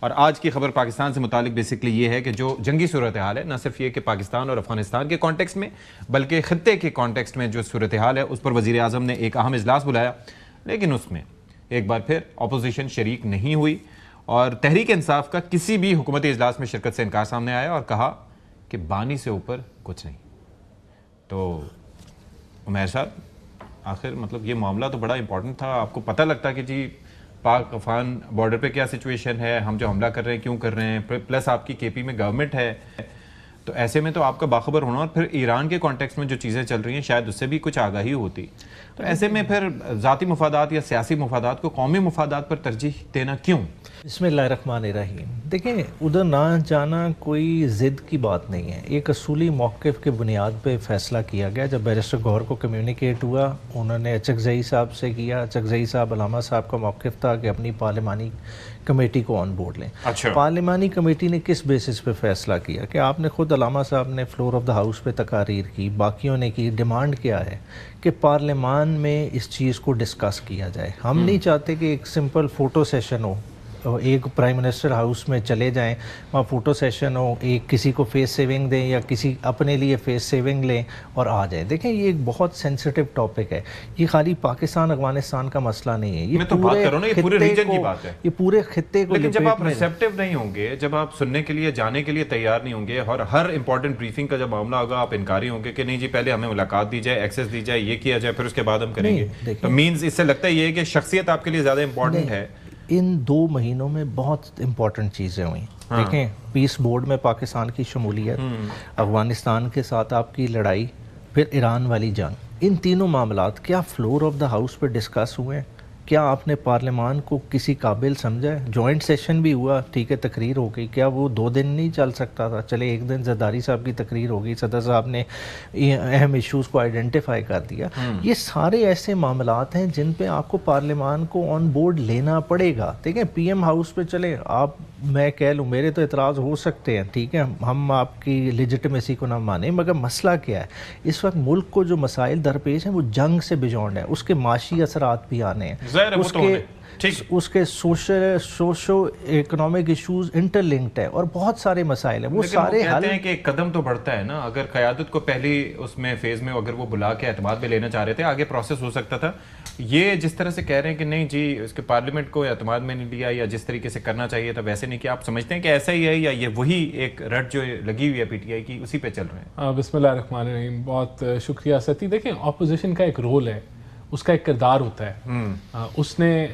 اور آج کی خبر پاکستان سے متعلق بیسکلی یہ ہے کہ جو جنگی صورتحال ہے، نہ صرف یہ کہ پاکستان اور افغانستان کے کانٹیکسٹ میں بلکہ خطے کے کانٹیکسٹ میں جو صورتحال ہے اس پر وزیر اعظم نے ایک اہم اجلاس بلایا، لیکن اس میں ایک بار پھر اپوزیشن شریک نہیں ہوئی اور تحریک انصاف کا کسی بھی حکومتی اجلاس میں شرکت سے انکار سامنے آیا اور کہا کہ بانی سے اوپر کچھ نہیں۔ تو عمیر صاحب، آخر مطلب یہ معاملہ تو بڑا امپورٹنٹ تھا، آپ کو پتہ لگتا کہ جی پاک افغان بارڈر پہ کیا سچویشن ہے، ہم جو حملہ کر رہے ہیں کیوں کر رہے ہیں، پلس آپ کی کے پی میں گورنمنٹ ہے، تو ایسے میں تو آپ کا باخبر ہونا، اور پھر ایران کے کانٹیکسٹ میں جو چیزیں چل رہی ہیں شاید اس سے بھی کچھ آگاہی ہوتی، تو ایسے میں پھر ذاتی مفادات یا سیاسی مفادات کو قومی مفادات پر ترجیح دینا کیوں؟ بسم اللہ الرحمن الرحیم۔ دیکھیں، ادھر نہ جانا کوئی ضد کی بات نہیں ہے، ایک اصولی موقف کے بنیاد پہ فیصلہ کیا گیا۔ جب بیرسٹر گوہر کو کمیونیکیٹ ہوا، انہوں نے اچکزئی صاحب سے کیا، اچکزئی صاحب علامہ صاحب کا موقف تھا کہ اپنی پارلیمانی کمیٹی کو آن بورڈ لیں۔ پارلیمانی کمیٹی نے کس بیسس پہ فیصلہ کیا کہ آپ نے خود علامہ صاحب نے فلور آف دا ہاؤس پہ تقاریر کی، باقیوں نے کی، ڈیمانڈ کیا ہے کہ پارلیمان میں اس چیز کو ڈسکس کیا جائے۔ ہم نہیں چاہتے کہ ایک سمپل فوٹو سیشن ہو، ایک پرائم منسٹر ہاؤس میں چلے جائیں، وہاں فوٹو سیشن ہو، ایک کسی کو فیس سیونگ دیں یا کسی اپنے لیے فیس سیونگ لیں اور آ جائیں۔ دیکھیں، یہ ایک بہت سینسٹیو ٹاپک ہے، یہ خالی پاکستان افغانستان کا مسئلہ نہیں ہے، یہ پورے ریجن کی بات ہے، یہ پورے خطے کو۔ لیکن جب آپ ریسیپٹیو نہیں ہوں گے، جب آپ سننے کے لیے جانے کے لیے تیار نہیں ہوں گے، اور ہر امپورٹنٹ بریفنگ کا جب معاملہ ہوگا آپ انکاری ہوں گے کہ نہیں جی پہلے ہمیں ملاقات دی جائے، ایکسیس دی جائے، یہ کیا جائے، پھر اس کے بعد ہم کریں گے، تو مینز اس سے لگتا ہے یہ کہ شخصیت آپ کے لیے زیادہ امپورٹنٹ ہے۔ ان 2 مہینوں میں بہت امپورٹنٹ چیزیں ہوئیں۔ دیکھیں، پیس بورڈ میں پاکستان کی شمولیت، افغانستان کے ساتھ آپ کی لڑائی، پھر ایران والی جنگ، ان تینوں معاملات کیا فلور آف دا ہاؤس پہ ڈسکس ہوئے ہیں؟ کیا آپ نے پارلیمان کو کسی قابل سمجھا ہے؟ جوائنٹ سیشن بھی ہوا، ٹھیک ہے، تقریر ہو گئی، کیا وہ 2 دن نہیں چل سکتا تھا؟ چلے ایک دن زرداری صاحب کی تقریر ہو گئی، صدر صاحب نے اہم ایشوز کو آئیڈینٹیفائی کر دیا۔ یہ سارے ایسے معاملات ہیں جن پہ آپ کو پارلیمان کو آن بورڈ لینا پڑے گا۔ دیکھیں، پی ایم ہاؤس پہ چلے آپ، میں کہہ لوں میرے تو اعتراض ہو سکتے ہیں، ٹھیک ہے، ہم آپ کی لیجٹمیسی کو نہ مانیں، مگر مسئلہ کیا ہے؟ اس وقت ملک کو جو مسائل درپیش ہیں وہ جنگ سے بیونڈ ہے، اس کے معاشی اثرات بھی آنے ہیں، اس کے socio economic issues interlinked ہے اور بہت سارے مسائل ہیں، وہ سارے حل کہتے ہیں کہ ایک قدم تو بڑھتا ہے نا، اگر قیادت کو پہلی اس میں فیز میں اگر وہ بلا کے اعتماد میں لینا چاہ رہے تھے، آگے پروسیس ہو سکتا تھا۔ یہ جس طرح سے کہہ رہے ہیں کہ نہیں جی اس کے پارلیمنٹ کو اعتماد میں نہیں لیا یا جس طریقے سے کرنا چاہیے تھا ویسے نہیں کیا، آپ سمجھتے ہیں کہ ایسا ہی ہے یا یہ وہی ایک رٹ جو لگی ہوئی ہے پی ٹی آئی کی اسی پہ چل رہے ہیں؟ بسم اللہ الرحمن الرحیم، بہت شکریہ ستی۔ دیکھیں، اپوزیشن کا ایک رول ہے، اس کا ایک کردار ہوتا ہے، اس نے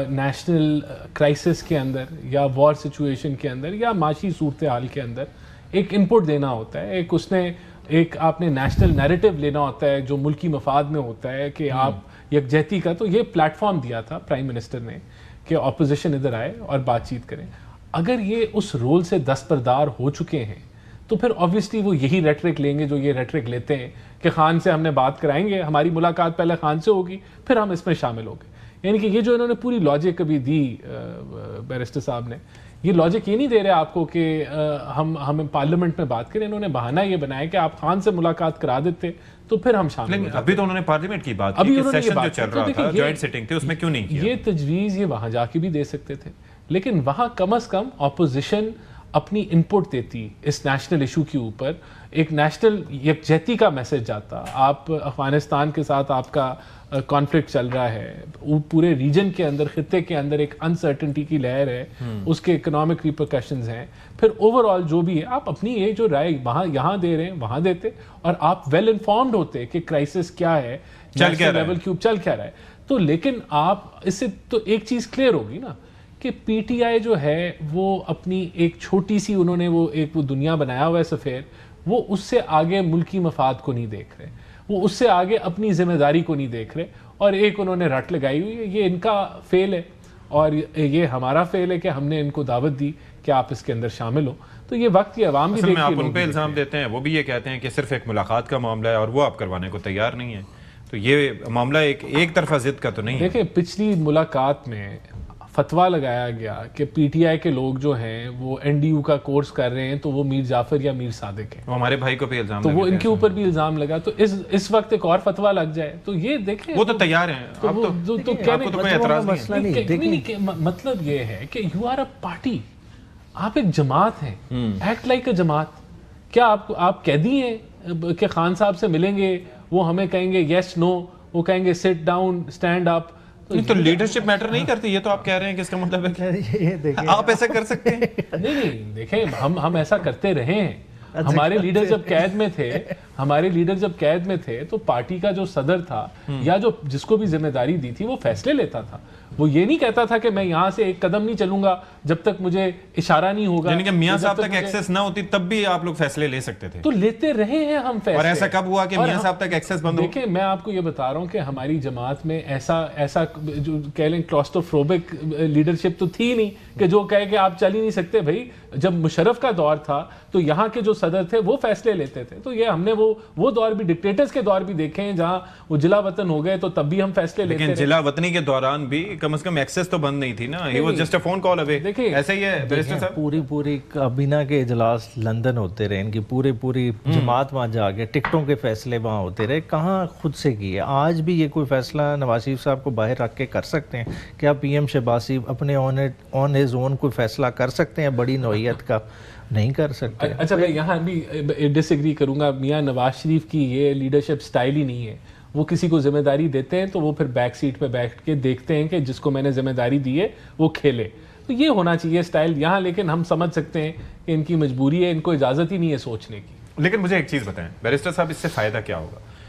نیشنل کرائسس کے اندر یا وار سچویشن کے اندر یا معاشی صورتحال کے اندر ایک انپٹ دینا ہوتا ہے، ایک اس نے ایک آپ نے نیشنل نیریٹو لینا ہوتا ہے جو ملکی مفاد میں ہوتا ہے کہ آپ یکجہتی کا، تو یہ پلیٹ فارم دیا تھا پرائم منسٹر نے کہ اپوزیشن ادھر آئے اور بات چیت کریں۔ اگر یہ اس رول سے دستبردار ہو چکے ہیں تو پھر آبویسلی وہ یہی ریٹرک لیں گے جو یہ ریٹرک لیتے ہیں کہ خان سے ہم نے بات کرائیں گے، ہماری ملاقات پہلے خان سے ہوگی پھر ہم اس میں شامل ہوں گے۔ یعنی کہ یہ جو انہوں نے پوری لاجک ابھی دی بیرسٹر صاحب نے، یہ لاجک یہ نہیں دے رہے آپ کو کہ ہم پارلیمنٹ میں بات کریں، انہوں نے بہانہ یہ بنایا کہ آپ خان سے ملاقات کرا دیتے تو پھر ہم شامل ہوں۔ ابھی تو انہوں نے پارلیمنٹ کی بات کی، سیشن جو چل رہا تھا، جوائنٹ سیٹنگ تھی، اس میں کیوں نہیں کیا؟ یہ تجویز یہ وہاں جا کے بھی دے سکتے تھے، لیکن وہاں کم از کم اپوزیشن اپنی انپٹ دیتی اس نیشنل ایشو کے اوپر، ایک نیشنل یکجہتی کا میسج جاتا۔ آپ افغانستان کے ساتھ آپ کا کانفلکٹ چل رہا ہے، پورے ریجن کے اندر، خطے کے اندر ایک انسرٹنٹی کی لہر ہے، اس کے اکنامک ریپرکشنز ہیں، پھر اوور آل جو بھی ہے آپ اپنی یہ جو رائے وہاں یہاں دے رہے ہیں وہاں دیتے، اور آپ ویل انفارمڈ ہوتے کہ کرائسس کیا ہے، چل کیا رہا ہے۔ تو لیکن آپ اس سے تو ایک چیز کلیئر ہوگی نا کہ پی ٹی آئی جو ہے وہ اپنی ایک چھوٹی سی انہوں نے وہ دنیا بنایا ہوا ہے سفیر، وہ اس سے آگے ملکی مفاد کو نہیں دیکھ رہے، وہ اس سے آگے اپنی ذمہ داری کو نہیں دیکھ رہے، اور ایک انہوں نے رٹ لگائی ہوئی ہے۔ یہ ان کا فیل ہے اور یہ ہمارا فیل ہے کہ ہم نے ان کو دعوت دی کہ آپ اس کے اندر شامل ہو، تو یہ وقت کی عوام بھی دیکھتی ہے۔ آپ ان پہ الزام دیتے ہیں، وہ بھی یہ کہتے ہیں کہ صرف ایک ملاقات کا معاملہ ہے اور وہ آپ کروانے کو تیار نہیں ہے، تو یہ معاملہ ایک طرفہ ضد کا تو نہیں ہے۔ دیکھیں، پچھلی ملاقات میں فتویٰ لگایا گیا کہ پی ٹی آئی کے لوگ جو ہیں وہ این ڈی یو کا کورس کر رہے ہیں تو وہ میر جعفر یا میر صادق ہیں، وہ ہمارے بھائی کو بھی الزام، تو وہ ان کے اوپر بھی الزام لگا، تو اس وقت ایک اور فتویٰ لگ جائے تو یہ دیکھیں وہ تو تیار ہیں، مطلب یہ ہے کہ یو آر اے پارٹی، آپ ایک جماعت ہیں, ایکٹ لائک اے جماعت. کیا آپ قیدی ہیں کہ خان صاحب سے ملیں گے, وہ ہمیں کہیں گے یس نو, وہ کہیں گے سٹ ڈاؤن اسٹینڈ اپ. تو لیڈرشپ میٹر نہیں کرتی, یہ تو آپ کہہ رہے ہیں کہ اس کا مطلب ہے کہ آپ ایسا کر سکتے ہیں. نہیں دیکھیں, ہم ایسا کرتے رہے ہیں. ہمارے لیڈر جب قید میں تھے تو پارٹی کا جو صدر تھا یا جس کو بھی ذمہ داری دی تھی وہ فیصلے لیتا تھا. وہ یہ نہیں کہتا تھا کہ میں یہاں سے ایک قدم نہیں چلوں گا جب تک مجھے اشارہ نہیں ہوگا. یعنی کہ میاں صاحب تک ایکسس نہ ہوتی تب بھی آپ لوگ فیصلے لے سکتے تھے. تو لیتے رہے ہیں ہم فیصلے. اور ایسا کب ہوا کہ میاں صاحب تک ایکسس بند ہو؟ دیکھیں میں آپ کو یہ بتا رہا ہوں کہ ہماری جماعت میں ایسا جو کہہ لیں کلاسٹروفوبک لیڈرشپ تو تھی نہیں کہ جو کہے کہ آپ چل ہی نہیں سکتے. بھائی جب مشرف کا دور تھا تو یہاں کے جو صدر تھے وہ فیصلے لیتے تھے. تو یہ ہم نے وہ دور بھی, ڈکٹیٹرز کے دور بھی دیکھے ہیں جہاں وہ جلا وطن ہو گئے تو تب بھی ہم فیصلے لیتے لیکن جلا وطنی کے دوران بھی کم از کم ایکسس تو بند نہیں تھی نا. He was just a phone call away. ایسا ہی ہے بیرسٹر صاحب, پوری کابینہ کے اجلاس لندن ہوتے رہے, ان کی پوری جماعت وہاں جا کے ٹکٹوں کے فیصلے وہاں ہوتے رہے. کہاں خود سے کیے؟ آج بھی یہ کوئی فیصلہ نواز شریف صاحب کو باہر رکھ کے کر سکتے ہیں؟ کیا پی ایم شہباز شریف اپنے آن ہز اون کوئی فیصلہ کر سکتے ہیں بڑی نوعیت کا؟ نہیں کر سکتے. اچھا میں یہاں بھی ڈس ایگری کروں گا. میاں نواز شریف کی یہ لیڈرشپ سٹائل ہی نہیں ہے. وہ کسی کو ذمہ داری دیتے ہیں تو وہ پھر بیک سیٹ پہ بیٹھ کے دیکھتے ہیں کہ جس کو میں نے ذمہ داری دی ہے وہ کھیلے. تو یہ ہونا چاہیے سٹائل یہاں. لیکن ہم سمجھ سکتے ہیں کہ ان کی مجبوری ہے, ان کو اجازت ہی نہیں ہے سوچنے کی. لیکن مجھے ایک چیز بتائیں بیرسٹر صاحب, اس سے فائدہ کیا ہوگا؟